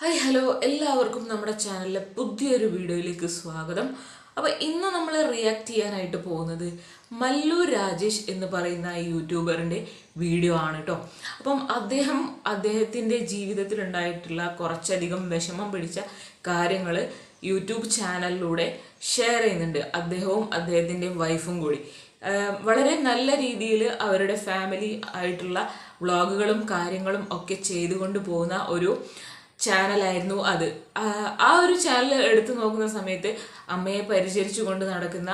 Hi hello എല്ലാവർക്കും നമ്മുടെ ചാനലിലെ പുതിയൊരു വീഡിയോയിലേക്ക് സ്വാഗതം. അപ്പോൾ ഇന്ന് നമ്മൾ റിയാക്ട് ചെയ്യാനായിട്ട് പോകുന്നത് മല്ലു രാജേഷ് എന്ന് പറയുന്ന യൂട്യൂബറിൻ്റെ വീഡിയോ ആണ് കേട്ടോ. അപ്പം അദ്ദേഹത്തിൻ്റെ ജീവിതത്തിലുണ്ടായിട്ടുള്ള കുറച്ചധികം വിഷമം പിടിച്ച കാര്യങ്ങൾ യൂട്യൂബ് ചാനലിലൂടെ ഷെയർ ചെയ്യുന്നുണ്ട്. അദ്ദേഹവും അദ്ദേഹത്തിൻ്റെ വൈഫും കൂടി വളരെ നല്ല രീതിയിൽ അവരുടെ ഫാമിലി ആയിട്ടുള്ള വ്ളോഗുകളും കാര്യങ്ങളും ഒക്കെ ചെയ്തുകൊണ്ട് പോകുന്ന ഒരു ചാനലായിരുന്നു അത്. ആ ഒരു ചാനൽ എടുത്തു നോക്കുന്ന സമയത്ത് അമ്മയെ പരിചരിച്ചു കൊണ്ട് നടക്കുന്ന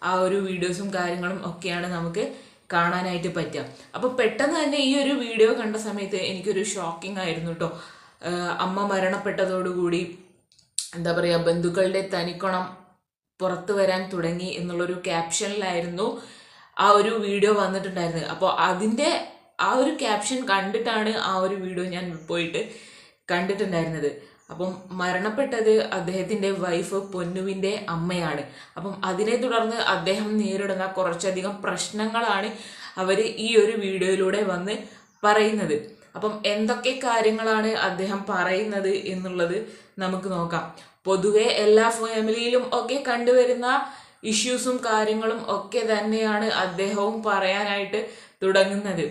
ആ ഒരു വീഡിയോസും കാര്യങ്ങളും ഒക്കെയാണ് നമുക്ക് കാണാനായിട്ട് പറ്റുക. അപ്പോൾ പെട്ടെന്ന് തന്നെ ഈ ഒരു വീഡിയോ കണ്ട സമയത്ത് എനിക്കൊരു ഷോക്കിംഗ് ആയിരുന്നു കേട്ടോ. അമ്മ മരണപ്പെട്ടതോടുകൂടി എന്താ പറയുക, ബന്ധുക്കളുടെ തനിക്കുണം പുറത്തു വരാൻ തുടങ്ങി എന്നുള്ളൊരു ക്യാപ്ഷനിലായിരുന്നു ആ ഒരു വീഡിയോ വന്നിട്ടുണ്ടായിരുന്നത്. അപ്പോൾ അതിൻ്റെ ആ ഒരു ക്യാപ്ഷൻ കണ്ടിട്ടാണ് ആ ഒരു വീഡിയോ ഞാൻ പോയിട്ട് കണ്ടിട്ടുണ്ടായിരുന്നത്. അപ്പം മരണപ്പെട്ടത് അദ്ദേഹത്തിൻ്റെ വൈഫ് പൊന്നുവിൻ്റെ അമ്മയാണ്. അപ്പം അതിനെ തുടർന്ന് അദ്ദേഹം നേരിടുന്ന കുറച്ചധികം പ്രശ്നങ്ങളാണ് അവർ ഈ ഒരു വീഡിയോയിലൂടെ വന്ന് പറയുന്നത്. അപ്പം എന്തൊക്കെ കാര്യങ്ങളാണ് അദ്ദേഹം പറയുന്നത് എന്നുള്ളത് നമുക്ക് നോക്കാം. പൊതുവെ എല്ലാ ഫാമിലിയിലും ഒക്കെ കണ്ടുവരുന്ന ഇഷ്യൂസും കാര്യങ്ങളും ഒക്കെ തന്നെയാണ് അദ്ദേഹവും പറയാനായിട്ട് തുടങ്ങുന്നത്.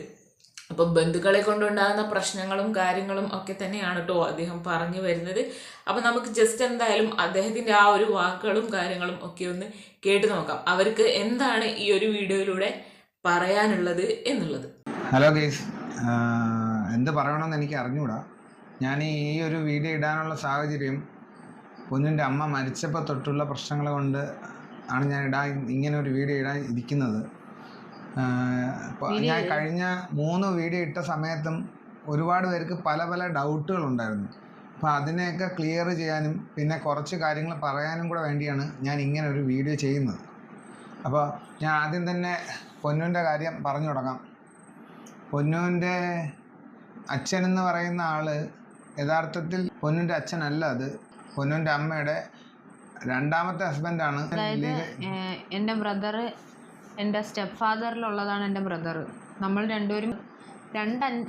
അപ്പം ബന്ധുക്കളെ കൊണ്ടുണ്ടാകുന്ന പ്രശ്നങ്ങളും കാര്യങ്ങളും ഒക്കെ തന്നെയാണ് കേട്ടോ അദ്ദേഹം പറഞ്ഞു വരുന്നത്. അപ്പം നമുക്ക് ജസ്റ്റ് എന്തായാലും അദ്ദേഹത്തിൻ്റെ ആ ഒരു വാക്കുകളും കാര്യങ്ങളും ഒക്കെ ഒന്ന് കേട്ടു നോക്കാം, അവർക്ക് എന്താണ് ഈ ഒരു വീഡിയോയിലൂടെ പറയാനുള്ളത് എന്നുള്ളത്. ഹലോ ഗൈസ്, എന്ത് പറയണമെന്ന് എനിക്ക് അറിഞ്ഞുകൂടാ. ഞാൻ ഈ ഒരു വീഡിയോ ഇടാനുള്ള സാഹചര്യം പൊന്നിൻ്റെ അമ്മ മരിച്ചപ്പോൾ തൊട്ടുള്ള പ്രശ്നങ്ങൾ കൊണ്ട് ആണ് ഞാൻ ഇങ്ങനെ ഒരു വീഡിയോ ഇടാൻ ഇരിക്കുന്നത്. ഞാൻ കഴിഞ്ഞ 3 വീഡിയോ ഇട്ട സമയത്തും ഒരുപാട് പേർക്ക് പല പല ഡൗട്ടുകളുണ്ടായിരുന്നു. അപ്പോൾ അതിനെയൊക്കെ ക്ലിയർ ചെയ്യാനും പിന്നെ കുറച്ച് കാര്യങ്ങൾ പറയാനും കൂടെ വേണ്ടിയാണ് ഞാൻ ഇങ്ങനെ ഒരു വീഡിയോ ചെയ്യുന്നത്. അപ്പോൾ ഞാൻ ആദ്യം തന്നെ പൊന്നുവിൻ്റെ കാര്യം പറഞ്ഞു തുടങ്ങാം. പൊന്നുവിൻ്റെ അച്ഛനെന്ന് പറയുന്ന ആൾ യഥാർത്ഥത്തിൽ പൊന്നുവിൻ്റെ അച്ഛനല്ല, അത് പൊന്നുവിൻ്റെ അമ്മയുടെ രണ്ടാമത്തെ ഹസ്ബൻഡാണ്. എൻ്റെ ബ്രദർ, എൻ്റെ സ്റ്റെപ്പ് ഫാദറിലുള്ളതാണ് എൻ്റെ ബ്രദർ. നമ്മൾ രണ്ടുപേരും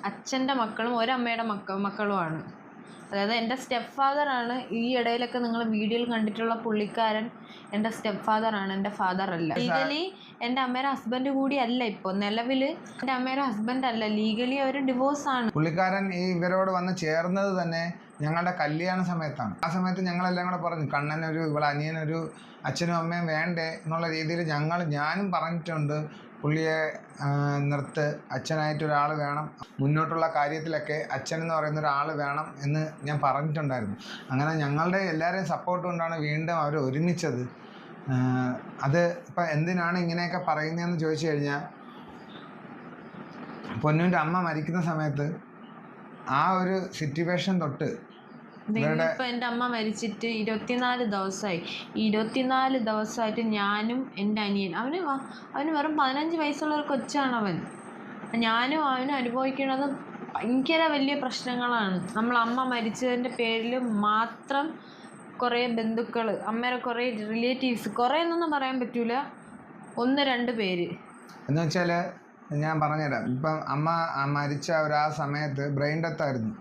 അച്ഛൻ്റെ മക്കളും ഒരമ്മയുടെ മക്കളുമാണ്. അതായത് എൻ്റെ സ്റ്റെപ്പ് ഫാദറാണ്. ഈ ഇടയിലൊക്കെ നിങ്ങൾ വീഡിയോയിൽ കണ്ടിട്ടുള്ള പുള്ളിക്കാരൻ എൻ്റെ സ്റ്റെപ്പ് ഫാദറാണ്, എൻ്റെ ഫാദർ അല്ല. ലീഗലി എൻ്റെ അമ്മയുടെ ഹസ്ബൻഡ് കൂടി അല്ല. ഇപ്പോൾ നിലവിൽ എൻ്റെ അമ്മയുടെ ഹസ്ബൻഡ് അല്ല, ലീഗലി അവർ ഡിവോഴ്സാണ്. പുള്ളിക്കാരൻ ഇവരോട് വന്ന് ചേർന്നത് തന്നെ ഞങ്ങളുടെ കല്യാണ സമയത്താണ്. ആ സമയത്ത് ഞങ്ങളെല്ലാം കൂടെ പറഞ്ഞു, കണ്ണനൊരു ഇവിടെ അനിയനൊരു അച്ഛനും അമ്മയും വേണ്ടേ എന്നുള്ള രീതിയിൽ ഞാനും പറഞ്ഞിട്ടുണ്ട്. പുള്ളിയെ നിർത്ത്, അച്ഛനായിട്ടൊരാൾ വേണം, മുന്നോട്ടുള്ള കാര്യത്തിലൊക്കെ അച്ഛൻ എന്ന് പറയുന്ന ഒരാൾ വേണം എന്ന് ഞാൻ പറഞ്ഞിട്ടുണ്ടായിരുന്നു. അങ്ങനെ ഞങ്ങളുടെ എല്ലാവരെയും സപ്പോർട്ട് കൊണ്ടാണ് വീണ്ടും അവർ ഒരുമിച്ചത്. അത് ഇപ്പം എന്തിനാണ് ഇങ്ങനെയൊക്കെ പറയുന്നതെന്ന് ചോദിച്ചു കഴിഞ്ഞാൽ, പൊന്നുവിൻ്റെ അമ്മ മരിക്കുന്ന സമയത്ത് ആ ഒരു സിറ്റുവേഷൻ തൊട്ട് ഇപ്പം എൻ്റെ അമ്മ മരിച്ചിട്ട് 24 ദിവസമായി. 24 ദിവസമായിട്ട് ഞാനും എൻ്റെ അനിയൻ, അവന് വെറും 15 വയസ്സുള്ള ഒരു കൊച്ചാണ് അവൻ. ഞാനും അവനും അനുഭവിക്കുന്നത് ഭയങ്കര വലിയ പ്രശ്നങ്ങളാണ്. അമ്മ മരിച്ചതിൻ്റെ പേരിൽ മാത്രം കുറേ ബന്ധുക്കൾ, അമ്മയുടെ കുറേ റിലേറ്റീവ്സ്, കുറേ എന്നൊന്നും പറയാൻ പറ്റൂല, 1-2 പേര് എന്ന് വെച്ചാൽ ഞാൻ പറഞ്ഞുതരാം. ഇപ്പം അമ്മ മരിച്ച ആ സമയത്ത് ബ്രെയിൻ ഡെത്ത് ആയിരുന്നു.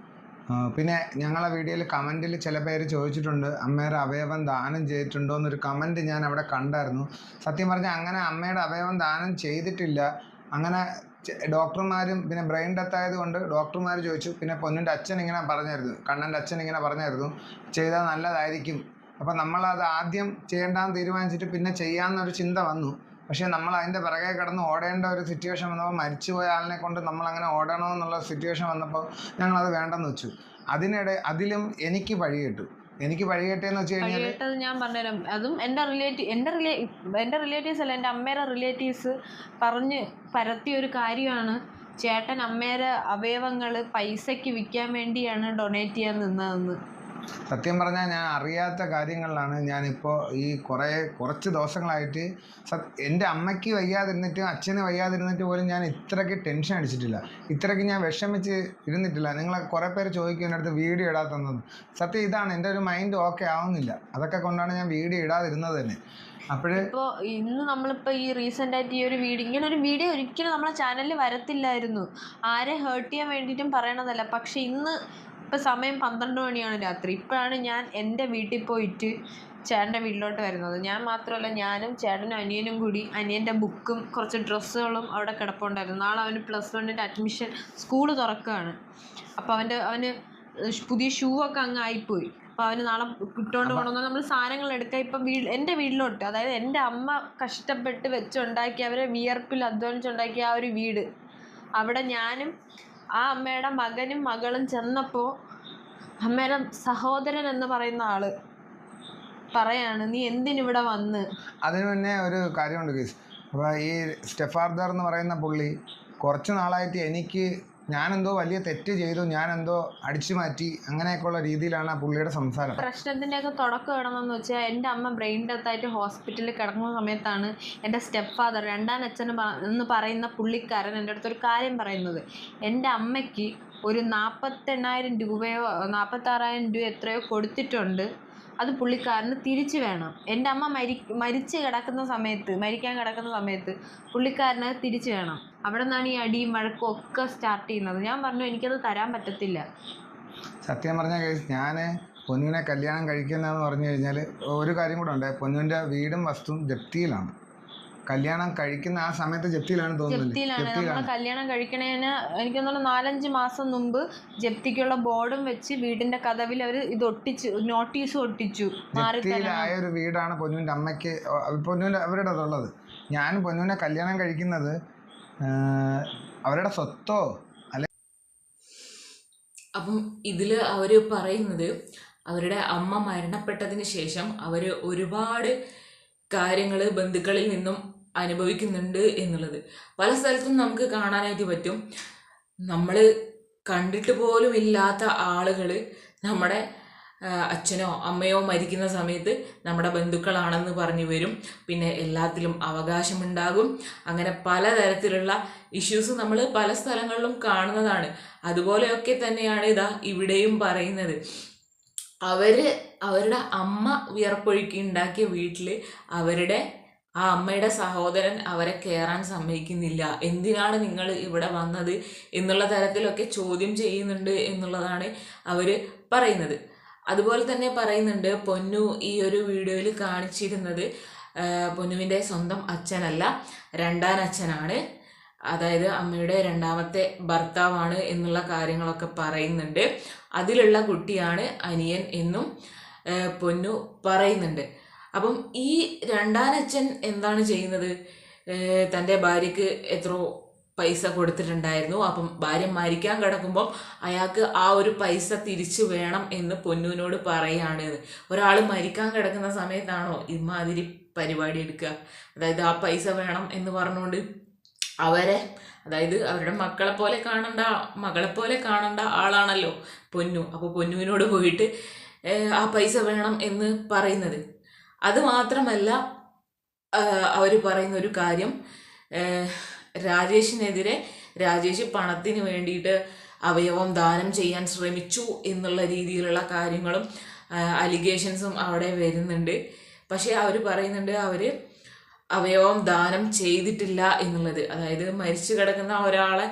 പിന്നെ ഞങ്ങളെ വീഡിയോയിൽ കമൻറ്റിൽ ചില പേര് ചോദിച്ചിട്ടുണ്ട് അമ്മയുടെ അവയവം ദാനം ചെയ്തിട്ടുണ്ടോ എന്നൊരു കമൻറ്റ് ഞാൻ അവിടെ കണ്ടായിരുന്നു. സത്യം പറഞ്ഞാൽ അങ്ങനെ അമ്മയുടെ അവയവം ദാനം ചെയ്തിട്ടില്ല. അങ്ങനെ ഡോക്ടർമാരും പിന്നെ ബ്രെയിൻ ഡെത്ത് ആയതുകൊണ്ട് ഡോക്ടർമാർ ചോദിച്ചു. പിന്നെ പൊന്നിൻ്റെ അച്ഛൻ ഇങ്ങനെ പറഞ്ഞായിരുന്നു, കണ്ണൻ്റെ അച്ഛൻ ഇങ്ങനെ പറഞ്ഞായിരുന്നു, ചെയ്താൽ നല്ലതായിരിക്കും. അപ്പം നമ്മളത് ആദ്യം ചെയ്യേണ്ടെന്ന് തീരുമാനിച്ചിട്ട് പിന്നെ ചെയ്യാമെന്നൊരു ചിന്ത വന്നു. പക്ഷേ നമ്മൾ അതിൻ്റെ പിറകെ കിടന്ന് ഓടേണ്ട ഒരു സിറ്റുവേഷൻ വന്നപ്പോൾ, മരിച്ചുപോയ ആളിനെ കൊണ്ട് നമ്മളങ്ങനെ ഓടണമെന്നുള്ള സിറ്റുവേഷൻ വന്നപ്പോൾ ഞങ്ങളത് വേണ്ടെന്ന് വെച്ചു. അതിലും എനിക്ക് വഴികിട്ടു. വഴികിട്ടിയെന്ന് വെച്ച് കഴിഞ്ഞാൽ ഞാൻ പറഞ്ഞുതരാം. അതും എൻ്റെ റിലേറ്റീവ്സ് അല്ല, എൻ്റെ അമ്മയുടെ റിലേറ്റീവ്സ് പറഞ്ഞ് പരത്തിയ ഒരു കാര്യമാണ്. ചേട്ടൻ അമ്മയുടെ അവയവങ്ങൾ പൈസയ്ക്ക് വിൽക്കാൻ വേണ്ടിയാണ് ഡൊണേറ്റ് ചെയ്യാൻ നിന്നതെന്ന്. സത്യം പറഞ്ഞാൽ ഞാൻ അറിയാത്ത കാര്യങ്ങളിലാണ് ഞാനിപ്പോൾ ഈ കുറച്ച് ദിവസങ്ങളായിട്ട്. എൻ്റെ അമ്മയ്ക്ക് വയ്യാതിരുന്നിട്ടും അച്ഛന് വയ്യാതിരുന്നിട്ട് പോലും ഞാൻ ഇത്രയ്ക്ക് ടെൻഷൻ അടിച്ചിട്ടില്ല, ഇത്രയ്ക്ക് ഞാൻ വിഷമിച്ച് ഇരുന്നിട്ടില്ല. നിങ്ങൾ കുറേ പേര് ചോദിക്കും എൻ്റെ അടുത്ത് വീഡിയോ ഇടാത്തതെന്ന്. സത്യം ഇതാണ്, എൻ്റെ ഒരു മൈൻഡ് ഓക്കെ ആവുന്നില്ല. അതൊക്കെ കൊണ്ടാണ് ഞാൻ വീഡിയോ ഇടാതിരുന്നത് തന്നെ. ഇപ്പോൾ ഇന്ന് നമ്മളിപ്പോൾ ഈ റീസെൻ്റ് ആയിട്ട് ഈ ഒരു വീഡിയോ, ഇങ്ങനെ ഒരു വീഡിയോ ഒരിക്കലും നമ്മളെ ചാനലിൽ വരത്തില്ലായിരുന്നു. ആരെ ഹേർട്ട് ചെയ്യാൻ വേണ്ടിയിട്ടും പറയണതല്ല. പക്ഷെ ഇന്ന് ഇപ്പം സമയം 12 മണിയാണ് രാത്രി. ഇപ്പോഴാണ് ഞാൻ എൻ്റെ വീട്ടിൽ പോയിട്ട് ചേട്ടൻ്റെ വീട്ടിലോട്ട് വരുന്നത്. ഞാൻ മാത്രമല്ല, ഞാനും ചേട്ടനും അനിയനും കൂടി അനിയൻ്റെ ബുക്കും കുറച്ച് ഡ്രസ്സുകളും അവിടെ കിടപ്പുണ്ടായിരുന്നു. നാളെ അവന് +1 അഡ്മിഷൻ, സ്കൂൾ തുറക്കുകയാണ്. അപ്പോൾ അവന് പുതിയ ഷൂ ഒക്കെ അങ്ങ് ആയിപ്പോയി. അപ്പോൾ അവന് നാളെ ഇട്ടുകൊണ്ട് പോകണമെന്ന് നമ്മൾ സാധനങ്ങൾ എടുക്കുക. ഇപ്പം എൻ്റെ വീട്ടിലോട്ട്, അതായത് എൻ്റെ അമ്മ കഷ്ടപ്പെട്ട് വെച്ചുണ്ടാക്കി, അവരെ വിയർപ്പിൽ അധ്വാനിച്ചുണ്ടാക്കിയ ആ ഒരു വീട്, അവിടെ ഞാനും ആ അമ്മയുടെ മകനും മകളും ചെന്നപ്പോൾ അമ്മയുടെ സഹോദരൻ എന്ന് പറയുന്ന ആള് പറയാണ്, നീ എന്തിനിവിടെ വന്ന്. അതിന് മുന്നേ ഒരു കാര്യമുണ്ട് കേസ്. അപ്പോൾ ഈ സ്റ്റെഫാർദർ എന്ന് പറയുന്ന പുള്ളി കുറച്ച് നാളായിട്ട് എനിക്ക് ഞാനെന്തോ വലിയ തെറ്റ് ചെയ്തു, ഞാനെന്തോ അടിച്ചു മാറ്റി, അങ്ങനെയൊക്കെയുള്ള രീതിയിലാണ് ആ പുള്ളിയുടെ സംസാരം. പ്രശ്നത്തിൻ്റെയൊക്കെ തുടക്കം ഇടണമെന്ന് വെച്ചാൽ എൻ്റെ അമ്മ ബ്രെയിൻ ഡെത്തായിട്ട് ഹോസ്പിറ്റലിൽ കിടക്കുന്ന സമയത്താണ് എൻ്റെ സ്റ്റെപ്പ് ഫാദർ, രണ്ടാം അച്ഛൻ എന്ന് പറയുന്ന പുള്ളിക്കാരൻ എൻ്റെ അടുത്തൊരു കാര്യം പറയുന്നത്. എൻ്റെ അമ്മയ്ക്ക് ഒരു 48,000 രൂപയോ 46,000 രൂപ എത്രയോ കൊടുത്തിട്ടുണ്ട്, അത് പുള്ളിക്കാരന് തിരിച്ചു വേണം. എൻ്റെ അമ്മ മരിക്കാൻ കിടക്കുന്ന സമയത്ത് പുള്ളിക്കാരന് തിരിച്ചു വേണം. അവിടെ നിന്നാണ് ഈ അടിയും വഴക്കും ഒക്കെ സ്റ്റാർട്ട് ചെയ്യുന്നത്. ഞാൻ പറഞ്ഞു, എനിക്കത് തരാൻ പറ്റത്തില്ല. സത്യം പറഞ്ഞ കേസ്, ഞാൻ പൊന്നുവിനെ കല്യാണം കഴിക്കുന്നതെന്ന് പറഞ്ഞു കഴിഞ്ഞാൽ ഒരു കാര്യം കൂടെ ഉണ്ട്. പൊന്നുവിൻ്റെ വീടും വസ്തുവും ജപ്തിയിലാണ്. കല്യാണം കഴിക്കുന്ന ആ സമയത്ത് ജപ്തിയിലാണ് തോന്നുന്നത്. ജപ്തിയിലാണ്. നമ്മൾ കല്യാണം കഴിക്കണേന് എനിക്ക് തോന്നുന്നു 4-5 മാസം മുമ്പ് ജപ്തിക്കുള്ള ബോർഡും വെച്ച് വീടിന്റെ കതവിൽ അവർ ഇത് ഒട്ടിച്ചു, നോട്ടീസ് ഒട്ടിച്ചു. ജപ്തിയിലായ ഒരു വീടാണ് പൊന്നുവിൻ്റെ അമ്മയ്ക്ക്, പൊന്നുവിൻ്റെ അവരുടെ ഉള്ളത്. ഞാൻ പൊന്നുവിനെ കല്യാണം കഴിക്കുന്നത് അവരുടെ സ്വത്തോ അല്ലെ. അപ്പം ഇതിൽ അവർ പറയുന്നത്, അവരുടെ അമ്മ മരണപ്പെട്ടതിന് ശേഷം അവർ ഒരുപാട് കാര്യങ്ങൾ ബന്ധുക്കളിൽ നിന്നും അനുഭവിക്കുന്നുണ്ട് എന്നുള്ളത് പല സ്ഥലത്തും നമുക്ക് കാണാനായിട്ട് പറ്റും. നമ്മൾ കണ്ടിട്ട് പോലും ഇല്ലാത്ത ആളുകൾ നമ്മുടെ അച്ഛനോ അമ്മയോ മരിക്കുന്ന സമയത്ത് നമ്മുടെ ബന്ധുക്കളാണെന്ന് പറഞ്ഞു വരും. പിന്നെ എല്ലാത്തിലും അവകാശമുണ്ടാകും. അങ്ങനെ പലതരത്തിലുള്ള ഇഷ്യൂസ് നമ്മൾ പല സ്ഥലങ്ങളിലും കാണുന്നതാണ്. അതുപോലെയൊക്കെ തന്നെയാണ് ഇതാ ഇവിടെയും പറയുന്നത്. അവരുടെ അമ്മ വിയർപ്പൊഴുക്കി ഉണ്ടാക്കിയ വീട്ടിൽ ആ അമ്മയുടെ സഹോദരൻ അവരെ കയറാൻ സമ്മതിക്കുന്നില്ല. എന്തിനാണ് നിങ്ങൾ ഇവിടെ വന്നത് എന്നുള്ള തരത്തിലൊക്കെ ചോദ്യം ചെയ്യുന്നുണ്ട് എന്നുള്ളതാണ് അവർ പറയുന്നത്. അതുപോലെ തന്നെ പറയുന്നുണ്ട്, പൊന്നു ഈ ഒരു വീഡിയോയിൽ കാണിച്ചിരുന്നത് പൊന്നുവിൻ്റെ സ്വന്തം അച്ഛനല്ല, രണ്ടാം അച്ഛനാണ്, അതായത് അമ്മയുടെ രണ്ടാമത്തെ ഭർത്താവാണ് എന്നുള്ള കാര്യങ്ങളൊക്കെ പറയുന്നുണ്ട്. അതിലുള്ള കുട്ടിയാണ് അനിയൻ എന്നും പൊന്നു പറയുന്നുണ്ട്. അപ്പം ഈ രണ്ടാനച്ഛൻ എന്താണ് ചെയ്യുന്നത്? തൻ്റെ ഭാര്യയ്ക്ക് എത്രയോ പൈസ കൊടുത്തിട്ടുണ്ടായിരുന്നു. അപ്പം ഭാര്യ മരിക്കാൻ കിടക്കുമ്പോൾ അയാൾക്ക് ആ ഒരു പൈസ തിരിച്ചു വേണം എന്ന് പൊന്നുവിനോട് പറയുകയാണ്. ഒരാൾ മരിക്കാൻ കിടക്കുന്ന സമയത്താണോ ഇമാതിരി പരിപാടി എടുക്കുക? അതായത് ആ പൈസ വേണം എന്ന് പറഞ്ഞുകൊണ്ട് അവരെ, അതായത് അവരുടെ മകളെ പോലെ കാണണ്ട ആളാണല്ലോ പൊന്നു. അപ്പോൾ പൊന്നുവിനോട് പോയിട്ട് ആ പൈസ വേണം എന്ന് പറയുന്നത്. അത് മാത്രമല്ല, അവർ പറയുന്ന ഒരു കാര്യം, രാജേഷിനെതിരെ രാജേഷ് പണത്തിന് വേണ്ടിയിട്ട് അവയവം ദാനം ചെയ്യാൻ ശ്രമിച്ചു എന്നുള്ള രീതിയിലുള്ള കാര്യങ്ങളും അലിഗേഷൻസും അവിടെ വരുന്നുണ്ട്. പക്ഷേ അവർ പറയുന്നുണ്ട് അവർ അവയവം ദാനം ചെയ്തിട്ടില്ല എന്നുള്ളത്. അതായത് മരിച്ചു കിടക്കുന്ന ഒരാളെ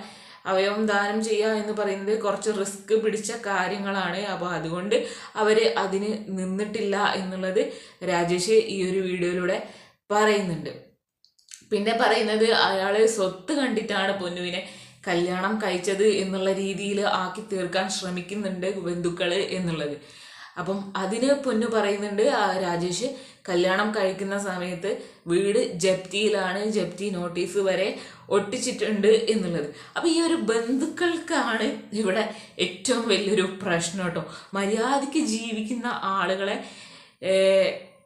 അവയവം ദാനം ചെയ്യുക എന്ന് പറയുന്നത് കുറച്ച് റിസ്ക് പിടിച്ച കാര്യങ്ങളാണ്. അപ്പോൾ അതുകൊണ്ട് അവർ അതിന് നിന്നിട്ടില്ല എന്നുള്ളത് രാജേഷ് ഈ ഒരു വീഡിയോയിലൂടെ പറയുന്നുണ്ട്. പിന്നെ പറയുന്നത്, അയാൾ സ്വത്ത് കണ്ടിട്ടാണ് പൊന്നുവിനെ കല്യാണം കഴിച്ചത് എന്നുള്ള രീതിയിൽ ആക്കി തീർക്കാൻ ശ്രമിക്കുന്നുണ്ട് ബന്ധുക്കൾ എന്നുള്ളത്. അപ്പം അതിന് പൊന്നു പറയുന്നുണ്ട്, രാജേഷ് കല്യാണം കഴിക്കുന്ന സമയത്ത് വീട് ജപ്തിയിലാണ്, ജപ്തി നോട്ടീസ് വരെ ഒട്ടിച്ചിട്ടുണ്ട് എന്നുള്ളത്. അപ്പം ഈ ഒരു ബന്ധുക്കൾക്കാണ് ഇവിടെ ഏറ്റവും വലിയൊരു പ്രശ്നം കേട്ടോ. മര്യാദയ്ക്ക് ജീവിക്കുന്ന ആളുകളെ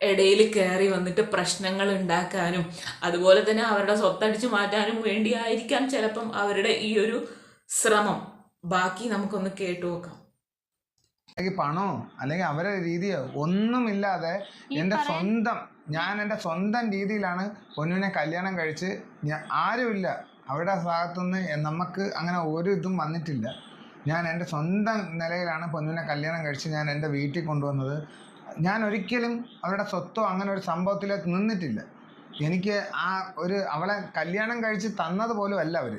ഇടയിൽ കയറി വന്നിട്ട് പ്രശ്നങ്ങൾ ഉണ്ടാക്കാനും അതുപോലെ തന്നെ അവരുടെ സ്വത്തടിച്ചു മാറ്റാനും വേണ്ടിയായിരിക്കാം ചിലപ്പം അവരുടെ ഈ ഒരു ശ്രമം. ബാക്കി നമുക്കൊന്ന് കേട്ടു നോക്കാം. പണോ അല്ലെങ്കിൽ അവരുടെ രീതിയോ ഒന്നുമില്ലാതെ ഞാൻ എൻ്റെ സ്വന്തം രീതിയിലാണ് പൊന്നുവിനെ കല്യാണം കഴിച്ച്, ആരുമില്ല അവരുടെ ഭാഗത്തുനിന്ന് നമുക്ക് അങ്ങനെ ഒരു ഇതും വന്നിട്ടില്ല. ഞാൻ എൻ്റെ സ്വന്തം നിലയിലാണ് പൊന്നുവിനെ കല്യാണം കഴിച്ച് ഞാൻ എൻ്റെ വീട്ടിൽ കൊണ്ടുവന്നത്. ഞാൻ ഒരിക്കലും അവരുടെ സ്വത്തോ അങ്ങനെ ഒരു സംഭവത്തിലേക്ക് നിന്നിട്ടില്ല. എനിക്ക് അവളെ കല്യാണം കഴിച്ച് തന്നത് പോലും അല്ല അവർ.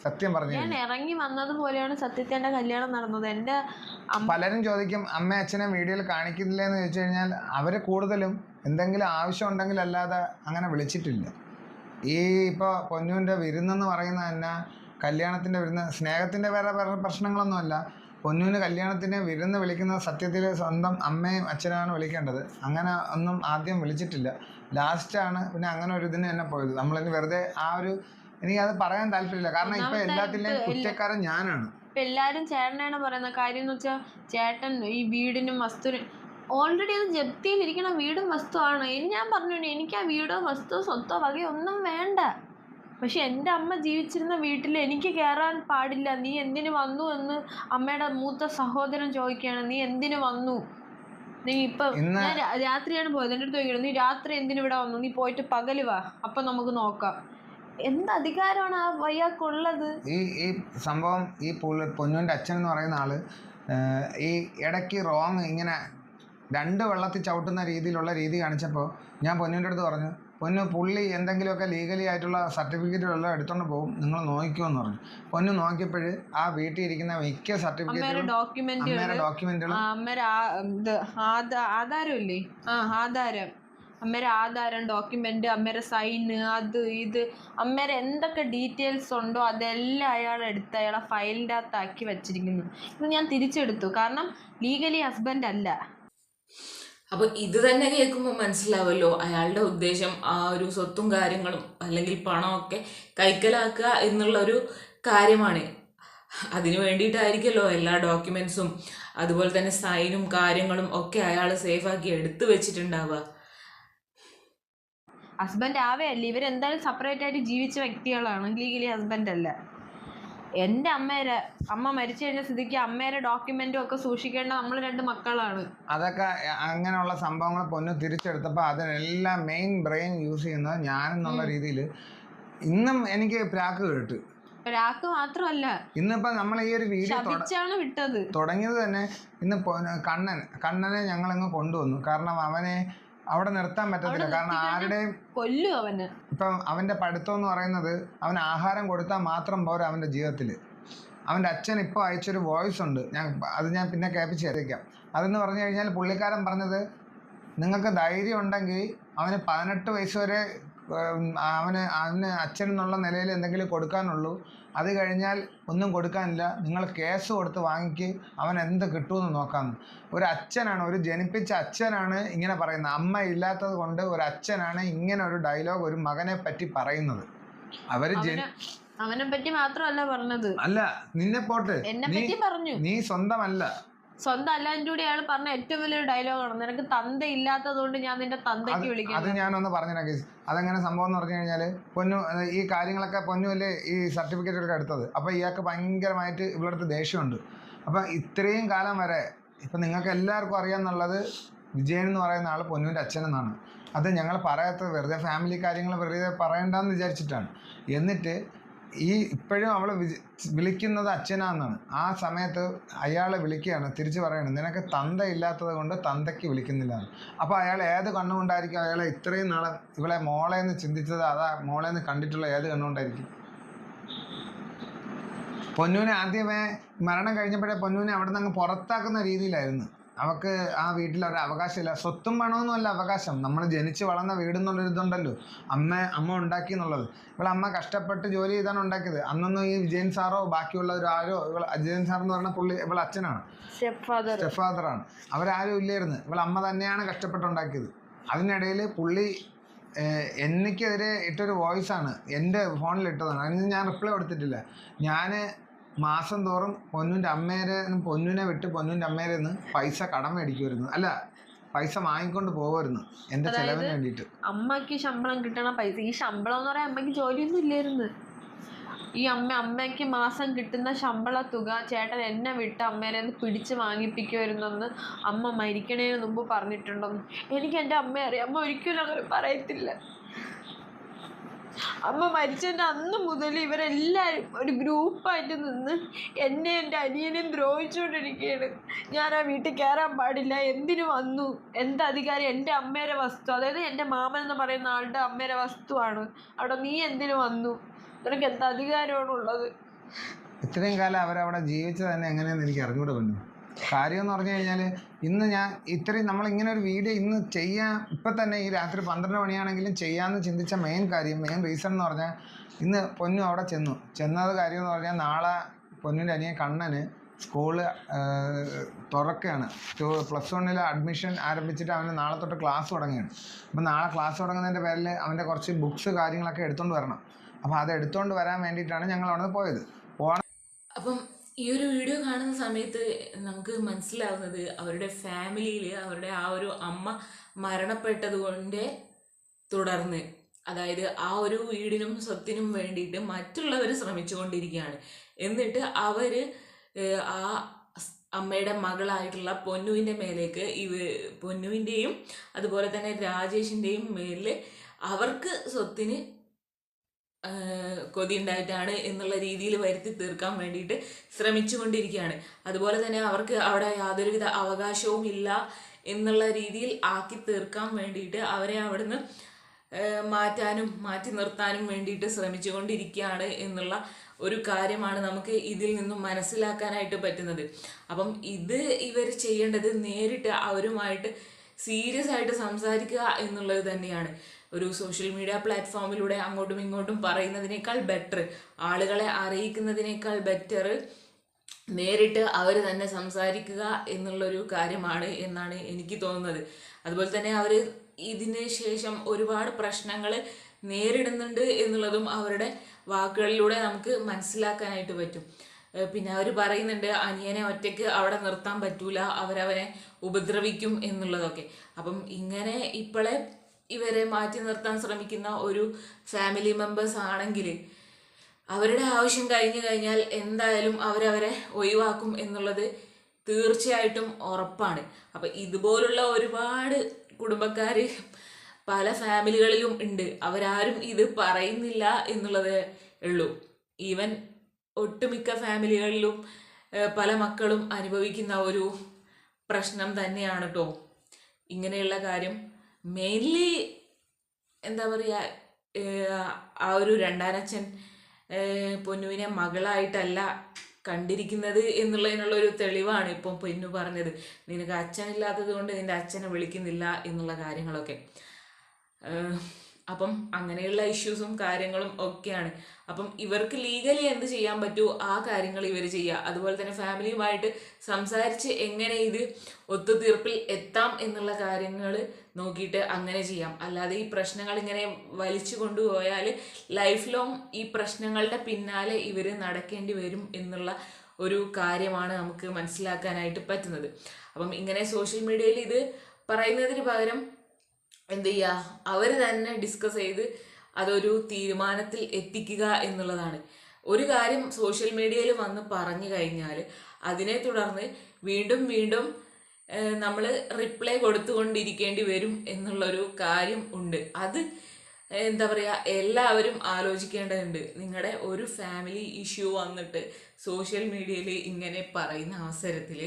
സത്യം പറഞ്ഞു. ഞാൻ ഇറങ്ങി വന്നതുപോലെയാണ് സത്യത്തിൽ എൻ്റെ കല്യാണം നടന്നത്. എൻ്റെ പലരും ചോദിക്കും അമ്മ അച്ഛനെ വീഡിയോയിൽ കാണിക്കുന്നില്ലെന്ന് ചോദിച്ചു കഴിഞ്ഞാൽ അവർ കൂടുതലും എന്തെങ്കിലും ആവശ്യം ഉണ്ടെങ്കിൽ അല്ലാതെ അങ്ങനെ വിളിച്ചിട്ടില്ല. ഈ ഇപ്പോൾ പൊന്നുവിൻ്റെ വിരുന്നെന്ന് പറയുന്നത് തന്നെ കല്യാണത്തിൻ്റെ വിരുന്ന്, സ്നേഹത്തിൻ്റെ വേറെ പ്രശ്നങ്ങളൊന്നുമല്ല. പൊന്നുവിന് കല്യാണത്തിന് വിരുന്ന് വിളിക്കുന്നത് സത്യത്തിൽ സ്വന്തം അമ്മയും അച്ഛനാണ് വിളിക്കേണ്ടത്. അങ്ങനെ ഒന്നും ആദ്യം വിളിച്ചിട്ടില്ല, ലാസ്റ്റാണ് പിന്നെ അങ്ങനെ ഒരു ഇതിന് തന്നെ പോയത്. നമ്മളിനി വെറുതെ ആ ഒരു, എനിക്കത് പറയാൻ താല്പര്യമില്ല. കാരണം ഇപ്പം എല്ലാത്തിൻ്റെയും കുറ്റക്കാരൻ ഞാനാണ്. ഇപ്പം എല്ലാവരും ചേട്ടനാണ് പറയുന്ന കാര്യം എന്ന് വെച്ചാൽ ചേട്ടൻ ഈ വീടിനും വസ്തുവിനും ഓൾറെഡി അത് ജപ്തിയിലിരിക്കുന്ന വീടും വസ്തുവാണ്. ഇനി ഞാൻ പറഞ്ഞു എനിക്ക് ആ വീടോ വസ്തുവോ സ്വത്തോ വകയോ ഒന്നും വേണ്ട. പക്ഷെ എൻ്റെ അമ്മ ജീവിച്ചിരുന്ന വീട്ടിൽ എനിക്ക് കയറാൻ പാടില്ല. നീ എന്തിനു വന്നു എന്ന് അമ്മയുടെ മൂത്ത സഹോദരൻ ചോദിക്കുകയാണ്. നീ എന്തിനു വന്നു? നീ ഇപ്പം ഞാൻ രാത്രിയാണ് പോയത്. എൻ്റെ അടുത്ത് ചോദിക്കണം നീ രാത്രി എന്തിനു ഇവിടെ വന്നു? നീ പോയിട്ട് പകല് വാ, അപ്പം നമുക്ക് നോക്കാം. എന്ത് അധികാരമാണ് ആ വയ്യാക്കുള്ളത്? ഈ സംഭവം ഈ പൊന്നുവിൻ്റെ അച്ഛൻ എന്ന് പറയുന്ന ആള് ഈ ഇടയ്ക്ക് റോങ് ഇങ്ങനെ 2 വെള്ളത്തിൽ ചവിട്ടുന്ന രീതിയിലുള്ള രീതി കാണിച്ചപ്പോൾ ഞാൻ പൊന്നുവിൻ്റെ അടുത്ത് പറഞ്ഞു, പൊന്നു പുള്ളി എന്തെങ്കിലുമൊക്കെ ലീഗലി ആയിട്ടുള്ള സർട്ടിഫിക്കറ്റുകളെല്ലാം എടുത്തുകൊണ്ട് പോകും, നിങ്ങൾ നോക്കിക്കുമെന്ന് പറഞ്ഞു. പൊന്നു നോക്കിയപ്പോൾ ആ വീട്ടിൽ ഇരിക്കുന്ന മിക്ക സർട്ടിഫിക്കറ്റുകളും ഡോക്യുമെന്റുകളും ആധാരമില്ലേ, ആധാരം, അമ്മേരെ ആധാരം, ഡോക്യുമെന്റ്, അമ്മേരെ സൈന്, അത് ഇത്, അമ്മേരെ എന്തൊക്കെ ഡീറ്റെയിൽസ് ഉണ്ടോ അതെല്ലാം അയാൾ എടുത്ത് അയാളെ ഫയലിൻ്റെ അകത്താക്കി വെച്ചിരിക്കുന്നു. ഇത് ഞാൻ തിരിച്ചെടുത്തു, കാരണം ലീഗലി ഹസ്ബൻഡ് അല്ല. അപ്പോൾ ഇത് തന്നെ കേൾക്കുമ്പോൾ മനസ്സിലാവുമല്ലോ അയാളുടെ ഉദ്ദേശം ആ ഒരു സ്വത്തും കാര്യങ്ങളും അല്ലെങ്കിൽ പണമൊക്കെ കൈക്കലാക്കുക എന്നുള്ളൊരു കാര്യമാണ്. അതിനു വേണ്ടിയിട്ടായിരിക്കുമല്ലോ എല്ലാ ഡോക്യുമെൻസും അതുപോലെ തന്നെ സൈനും കാര്യങ്ങളും ഒക്കെ അയാൾ സേഫാക്കി എടുത്തു വെച്ചിട്ടുണ്ടാവുക. ഹസ്ബൻഡ് ആവേയല്ല, ഇവരെന്തായാലും സെപ്പറേറ്റ് ആയിട്ട് ജീവിച്ച വ്യക്തികളാണ്, ലീഗലി ഹസ്ബൻഡ് അല്ല. എൻ്റെ അമ്മ മരിച്ചു കഴിഞ്ഞ സ്ഥിതിക്ക് അമ്മേരെ ഡോക്യുമെന്റും ഒക്കെ സൂക്ഷിക്കേണ്ട നമ്മൾ 2 മക്കളാണ്. അതൊക്കെ അങ്ങനെയുള്ള സംഭവങ്ങൾ പൊന്നു തിരിച്ചെടുത്തപ്പോൾ അതിനെല്ലാം മെയിൻ ബ്രെയിൻ യൂസ് ചെയ്യുന്നത് ഞാനെന്നുള്ള രീതിയിൽ ഇന്നും എനിക്ക് പ്രാക്ക് കേട്ടു. പ്രാക്ക് മാത്രമല്ല, ഇന്നിപ്പോൾ നമ്മൾ ഈ ഒരു വീഡിയോ വിട്ടത് തുടങ്ങിയത് തന്നെ ഇന്ന് കണ്ണനെ ഞങ്ങളങ്ങ് കൊണ്ടുവന്നു. കാരണം അവനെ അവിടെ നിർത്താൻ പറ്റത്തില്ല. കാരണം ആരുടെയും കൊല്ലും അവന്. ഇപ്പം അവൻ്റെ പഠിത്തം എന്ന് പറയുന്നത് അവൻ ആഹാരം കൊടുത്താൽ മാത്രം പോരാ അവൻ്റെ ജീവിതത്തിൽ. അവൻ്റെ അച്ഛൻ ഇപ്പോൾ അയച്ചൊരു വോയിസ് ഉണ്ട്, ഞാൻ പിന്നെ കേൾപ്പിച്ച് തരേക്കാം. അതെന്ന് പറഞ്ഞു കഴിഞ്ഞാൽ പുള്ളിക്കാരൻ പറഞ്ഞത്, നിങ്ങൾക്ക് ധൈര്യം ഉണ്ടെങ്കിൽ അവന് 18 വയസ്സ് വരെ അവന് അച്ഛൻ എന്നുള്ള നിലയിൽ എന്തെങ്കിലും കൊടുക്കാനുള്ളൂ, അത് കഴിഞ്ഞാൽ ഒന്നും കൊടുക്കാനില്ല, നിങ്ങൾ കേസ് കൊടുത്ത് വാങ്ങിക്ക്, അവൻ എന്ത് കിട്ടുമെന്ന് നോക്കാമെന്ന്. ഒരു അച്ഛനാണ്, ഒരു ജനിപ്പിച്ച അച്ഛനാണ് ഇങ്ങനെ പറയുന്നത്. അമ്മ ഇല്ലാത്തത് കൊണ്ട് ഒരു അച്ഛനാണ് ഇങ്ങനെ ഒരു ഡയലോഗ് ഒരു മകനെ പറ്റി പറയുന്നത്. അവനെ പറ്റി മാത്രമല്ല പറഞ്ഞത്, അല്ല നിന്നെ പോട്ട്, എന്നെ പറ്റി പറഞ്ഞു. നീ സ്വന്തമല്ല, സ്വന്തം അല്ലാതിൻ്റെ കൂടി അയാൾ പറഞ്ഞ ഏറ്റവും വലിയൊരു ഡയലോഗാണ്, നിനക്ക് തന്ത ഇല്ലാത്തത് കൊണ്ട് ഞാൻ നിന്റെ തന്തയ്ക്ക് വിളിക്കുന്നത്. അത് ഞാനൊന്ന് പറഞ്ഞില്ല കേസ്. അതെങ്ങനെ സംഭവം എന്ന് പറഞ്ഞു കഴിഞ്ഞാൽ പൊന്നു ഈ കാര്യങ്ങളൊക്കെ പൊന്നുവല്ലേ ഈ സർട്ടിഫിക്കറ്റൊക്കെ എടുത്തത്. അപ്പോൾ ഇയാൾക്ക് ഭയങ്കരമായിട്ട് ഇവളടുത്ത് ദേഷ്യമുണ്ട്. അപ്പം ഇത്രയും കാലം വരെ ഇപ്പം നിങ്ങൾക്ക് എല്ലാവർക്കും അറിയാമെന്നുള്ളത് വിജയൻ എന്ന് പറയുന്ന ആൾ പൊന്നുവിൻ്റെ അച്ഛനെന്നാണ്. അത് ഞങ്ങൾ പറയാത്തത് വെറുതെ ഫാമിലി കാര്യങ്ങൾ വെറുതെ പറയണ്ടെന്ന് വിചാരിച്ചിട്ടാണ്. എന്നിട്ട് ഇപ്പോഴും അവൾ വിളിക്കുന്നത് അച്ഛനാന്നാണ്. ആ സമയത്ത് അയാളെ വിളിക്കുകയാണ്, തിരിച്ച് പറയണം നിനക്ക് തന്ത ഇല്ലാത്തത് കൊണ്ട് തന്തയ്ക്ക് വിളിക്കുന്നില്ല. അപ്പോൾ അയാൾ ഏത് കണ്ണുകൊണ്ടായിരിക്കും അയാളെ ഇത്രയും നാളെ ഇവളെ മോളേന്ന് ചിന്തിച്ചത്? അതാ മോളേന്ന് കണ്ടിട്ടുള്ള ഏത് കണ്ണുകൊണ്ടായിരിക്കും? പൊന്നുവിനെ ആദ്യമേ മരണം കഴിഞ്ഞപ്പോഴേ പൊന്നുവിനെ അവിടെ നിന്ന് അങ്ങ് പുറത്താക്കുന്ന രീതിയിലായിരുന്നു. അവൾക്ക് ആ വീട്ടിൽ ഒരു അവകാശമില്ല, സ്വത്തും പണമൊന്നും അല്ല അവകാശം. നമ്മൾ ജനിച്ച് വളർന്ന വീടെന്നുള്ളൊരിതുണ്ടല്ലോ, അമ്മ ഉണ്ടാക്കി എന്നുള്ളത്. അമ്മ കഷ്ടപ്പെട്ട് ജോലി ചെയ്താണ് ഉണ്ടാക്കിയത്. അന്നൊന്നും ഈ വിജയൻ സാറോ ബാക്കിയുള്ള ആരോ, വിജയൻ സാർ എന്ന് പറഞ്ഞ പുള്ളി അച്ഛനാണ്, സ്റ്റെപ്പ് ഫാദറാണ്, അവരാരും ഇല്ലായിരുന്നു. അമ്മ തന്നെയാണ് കഷ്ടപ്പെട്ടുണ്ടാക്കിയത്. അതിനിടയിൽ പുള്ളി എനിക്കെതിരെ ഇട്ടൊരു വോയിസാണ്, എൻ്റെ ഫോണിൽ ഇട്ടതാണ്. അതിന് ഞാൻ റിപ്ലൈ കൊടുത്തിട്ടില്ല. ഞാൻ മാസം തോറും പൊന്നുവിനെ വിട്ട് പൊന്നുവിൻ്റെ അമ്മേരെ നിന്ന് പൈസ കടം മേടിക്കുമായിരുന്നു, അല്ല പൈസ വാങ്ങിക്കൊണ്ട് പോകുമായിരുന്നു എൻ്റെ ചെലവിന് വേണ്ടിയിട്ട്. അമ്മയ്ക്ക് ശമ്പളം കിട്ടണ പൈസ, ഈ ശമ്പളം എന്ന് പറയാൻ അമ്മയ്ക്ക് ജോലിയൊന്നും ഇല്ലായിരുന്നു. ഈ അമ്മയ്ക്ക് മാസം കിട്ടുന്ന ശമ്പള തുക ചേട്ടൻ എന്നെ വിട്ട് അമ്മേനെ പിടിച്ച് വാങ്ങിപ്പിക്കുമായിരുന്നെന്ന് അമ്മ മരിക്കണേന് മുമ്പ് പറഞ്ഞിട്ടുണ്ടെന്ന്. എനിക്ക് എൻ്റെ അമ്മയെ അറിയാം, അമ്മ ഒരിക്കലും അങ്ങനെ പറയത്തില്ല. അമ്മ മരിച്ചതിൻ്റെ അന്ന് മുതൽ ഇവരെല്ലാവരും ഒരു ഗ്രൂപ്പായിട്ട് നിന്ന് എന്നെ എൻ്റെ അനിയനെയും ദ്രോഹിച്ചുകൊണ്ടിരിക്കുകയാണ്. ഞാൻ ആ വീട്ടിൽ കയറാൻ പാടില്ല, എന്തിനു വന്നു, എന്തധികാരം, എൻ്റെ അമ്മേരെ വസ്തു, അതായത് എൻ്റെ മാമൻ എന്ന് പറയുന്ന ആളുടെ അമ്മേരെ വസ്തുവാണ് അവിടെ, നീ എന്തിനു വന്നു, നിനക്ക് എന്ത് അധികാരമാണുള്ളത്? ഇത്രയും കാലം അവരവിടെ ജീവിച്ചത് തന്നെ എങ്ങനെയാണെന്ന് എനിക്ക് അറിഞ്ഞുകൂടെ പറഞ്ഞു. കാര്യം എന്ന് പറഞ്ഞു കഴിഞ്ഞാൽ ഇന്ന് ഞാൻ ഇത്രയും നമ്മളിങ്ങനെ ഒരു വീഡിയോ ഇന്ന് ചെയ്യാൻ ഇപ്പം തന്നെ ഈ രാത്രി 12 മണിയാണെങ്കിലും ചെയ്യാമെന്ന് ചിന്തിച്ച മെയിൻ റീസൺ എന്ന് പറഞ്ഞാൽ ഇന്ന് പൊന്നു അവിടെ ചെന്നത് കാര്യം എന്ന് പറഞ്ഞാൽ നാളെ പൊന്നിൻ്റെ അനിയൻ കണ്ണന് സ്കൂള് തുറക്കുകയാണ്. +1 അഡ്മിഷൻ ആരംഭിച്ചിട്ട് അവന് നാളെ തൊട്ട് ക്ലാസ് തുടങ്ങുകയാണ്. അപ്പം നാളെ ക്ലാസ് തുടങ്ങുന്നതിൻ്റെ പേരിൽ അവൻ്റെ കുറച്ച് ബുക്സ് കാര്യങ്ങളൊക്കെ എടുത്തുകൊണ്ട് വരണം. അപ്പോൾ അത് എടുത്തുകൊണ്ട് വരാൻ വേണ്ടിയിട്ടാണ് ഞങ്ങൾ അവിടെ നിന്ന് പോയത്. അപ്പം ഈ ഒരു വീഡിയോ കാണുന്ന സമയത്ത് നമുക്ക് മനസ്സിലാവുന്നത് അവരുടെ ഫാമിലിയിൽ അവരുടെ ആ ഒരു അമ്മ മരണപ്പെട്ടത് കൊണ്ട് തുടർന്ന്, അതായത് ആ ഒരു വീടിനും സ്വത്തിനും വേണ്ടിയിട്ട് മറ്റുള്ളവർ ശ്രമിച്ചുകൊണ്ടിരിക്കുകയാണ്. എന്നിട്ട് അവർ ആ അമ്മയുടെ മകളായിട്ടുള്ള പൊന്നുവിൻ്റെ മേലേക്ക് പൊന്നുവിൻ്റെയും അതുപോലെ തന്നെ രാജേഷിൻ്റെയും മേലിൽ അവർക്ക് സ്വത്തിന് കൊതി ഉണ്ടായിട്ടാണ് എന്നുള്ള രീതിയിൽ വരുത്തി തീർക്കാൻ വേണ്ടിയിട്ട് ശ്രമിച്ചുകൊണ്ടിരിക്കുകയാണ്. അതുപോലെ തന്നെ അവർക്ക് അവിടെ യാതൊരുവിധ അവകാശവും ഇല്ല എന്നുള്ള രീതിയിൽ ആക്കി തീർക്കാൻ വേണ്ടിയിട്ട് അവരെ അവിടുന്ന് മാറ്റി നിർത്താനും വേണ്ടിയിട്ട് ശ്രമിച്ചുകൊണ്ടിരിക്കുകയാണ് എന്നുള്ള ഒരു കാര്യമാണ് നമുക്ക് ഇതിൽ നിന്നും മനസ്സിലാക്കാനായിട്ട് പറ്റുന്നത്. അപ്പം ഇത് ഇവർ ചെയ്യേണ്ടത് നേരിട്ട് അവരുമായിട്ട് സീരിയസ് ആയിട്ട് സംസാരിക്കുക എന്നുള്ളത് തന്നെയാണ്. ഒരു സോഷ്യൽ മീഡിയ പ്ലാറ്റ്ഫോമിലൂടെ അങ്ങോട്ടും ഇങ്ങോട്ടും പറയുന്നതിനേക്കാൾ ബെറ്റർ, ആളുകളെ അറിയിക്കുന്നതിനേക്കാൾ ബെറ്റർ നേരിട്ട് അവർ തന്നെ സംസാരിക്കുക എന്നുള്ളൊരു കാര്യമാണ് എന്നാണ് എനിക്ക് തോന്നുന്നത്. അതുപോലെ തന്നെ അവർ ഇതിന് ശേഷം ഒരുപാട് പ്രശ്നങ്ങൾ നേരിടുന്നുണ്ട് എന്നുള്ളതും അവരുടെ വാക്കുകളിലൂടെ നമുക്ക് മനസ്സിലാക്കാനായിട്ട് പറ്റും. പിന്നെ അവർ പറയുന്നുണ്ട് അനിയനെ ഒറ്റയ്ക്ക് അവിടെ നിർത്താൻ പറ്റൂല, അവരവനെ ഉപദ്രവിക്കും എന്നുള്ളതൊക്കെ. അപ്പം ഇങ്ങനെ ഇപ്പോഴേ ഇവരെ മാറ്റി നിർത്താൻ ശ്രമിക്കുന്ന ഒരു ഫാമിലി മെമ്പേഴ്സ് ആണെങ്കിൽ അവരുടെ ആവശ്യം കഴിഞ്ഞു കഴിഞ്ഞാൽ എന്തായാലും അവരവരെ ഒഴിവാക്കും എന്നുള്ളത് തീർച്ചയായിട്ടും ഉറപ്പാണ്. അപ്പം ഇതുപോലുള്ള ഒരുപാട് കുടുംബക്കാർ പല ഫാമിലികളിലും ഉണ്ട്. അവരാരും ഇത് പറയുന്നില്ല എന്നുള്ളതേ ഉള്ളൂ. ഈവൻ ഒട്ടുമിക്ക ഫാമിലികളിലും പല മക്കളും അനുഭവിക്കുന്ന ഒരു പ്രശ്നം തന്നെയാണ് കേട്ടോ ഇങ്ങനെയുള്ള കാര്യം. മെയിൻലി എന്താ പറയുക, ആ ഒരു രണ്ടാനച്ഛൻ പൊന്നുവിനെ മകളായിട്ടല്ല കണ്ടിരിക്കുന്നത് എന്നുള്ളതിനുള്ളൊരു തെളിവാണ് ഇപ്പം പൊന്നു പറഞ്ഞത്. നിനക്ക് അച്ഛനില്ലാത്തത് കൊണ്ട് നിൻ്റെ അച്ഛനെ വിളിക്കുന്നില്ല എന്നുള്ള കാര്യങ്ങളൊക്കെ. അപ്പം അങ്ങനെയുള്ള ഇഷ്യൂസും കാര്യങ്ങളും ഒക്കെയാണ്. അപ്പം ഇവർക്ക് ലീഗലി എന്ത് ചെയ്യാൻ പറ്റൂ ആ കാര്യങ്ങൾ ഇവർ ചെയ്യുക. അതുപോലെ തന്നെ ഫാമിലിയുമായിട്ട് സംസാരിച്ച് എങ്ങനെ ഇത് ഒത്തുതീർപ്പിൽ എത്താം എന്നുള്ള കാര്യങ്ങൾ നോക്കിയിട്ട് അങ്ങനെ ചെയ്യാം. അല്ലാതെ ഈ പ്രശ്നങ്ങൾ ഇങ്ങനെ വലിച്ചു കൊണ്ടുപോയാൽ ലൈഫ് ലോങ് ഈ പ്രശ്നങ്ങളുടെ പിന്നാലെ ഇവർ നടക്കേണ്ടി വരും എന്നുള്ള ഒരു കാര്യമാണ് നമുക്ക് മനസ്സിലാക്കാനായിട്ട് പറ്റുന്നത്. അപ്പം ഇങ്ങനെ സോഷ്യൽ മീഡിയയിൽ ഇത് പറയുന്നതിന് പകരം എന്ത് ചെയ്യുക, അവർ തന്നെ ഡിസ്കസ് ചെയ്ത് അതൊരു തീരുമാനത്തിൽ എത്തിക്കുക എന്നുള്ളതാണ്. ഒരു കാര്യം സോഷ്യൽ മീഡിയയിൽ വന്ന് പറഞ്ഞു കഴിഞ്ഞാൽ അതിനെ തുടർന്ന് വീണ്ടും വീണ്ടും നമ്മൾ റിപ്ലൈ കൊടുത്തുകൊണ്ടിരിക്കേണ്ടി വരും എന്നുള്ളൊരു കാര്യം ഉണ്ട്. അത് എന്താ പറയുക, എല്ലാവരും ആലോചിക്കേണ്ടതുണ്ട്. നിങ്ങളുടെ ഒരു ഫാമിലി ഇഷ്യൂ വന്നിട്ട് സോഷ്യൽ മീഡിയയിൽ ഇങ്ങനെ പറയുന്ന അവസരത്തിൽ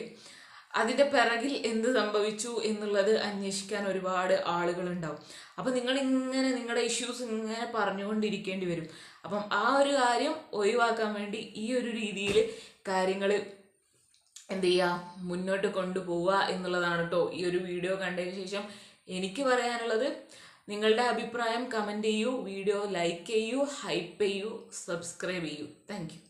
അതിൻ്റെ പിറകിൽ എന്ത് സംഭവിച്ചു എന്നുള്ളത് അന്വേഷിക്കാൻ ഒരുപാട് ആളുകളുണ്ടാവും. അപ്പം നിങ്ങളിങ്ങനെ നിങ്ങളുടെ ഇഷ്യൂസ് ഇങ്ങനെ പറഞ്ഞുകൊണ്ടിരിക്കേണ്ടി വരും. അപ്പം ആ ഒരു കാര്യം ഒഴിവാക്കാൻ വേണ്ടി ഈ ഒരു രീതിയിൽ കാര്യങ്ങൾ എന്ത് ചെയ്യുക, മുന്നോട്ട് കൊണ്ടുപോവുക എന്നുള്ളതാണ് കേട്ടോ ഈ ഒരു വീഡിയോ കണ്ടതിന് ശേഷം എനിക്ക് പറയാനുള്ളത്. നിങ്ങളുടെ അഭിപ്രായം കമൻറ്റ് ചെയ്യൂ, വീഡിയോ ലൈക്ക് ചെയ്യൂ, ഹൈപ്പ് ചെയ്യൂ, സബ്സ്ക്രൈബ് ചെയ്യൂ. Thank you.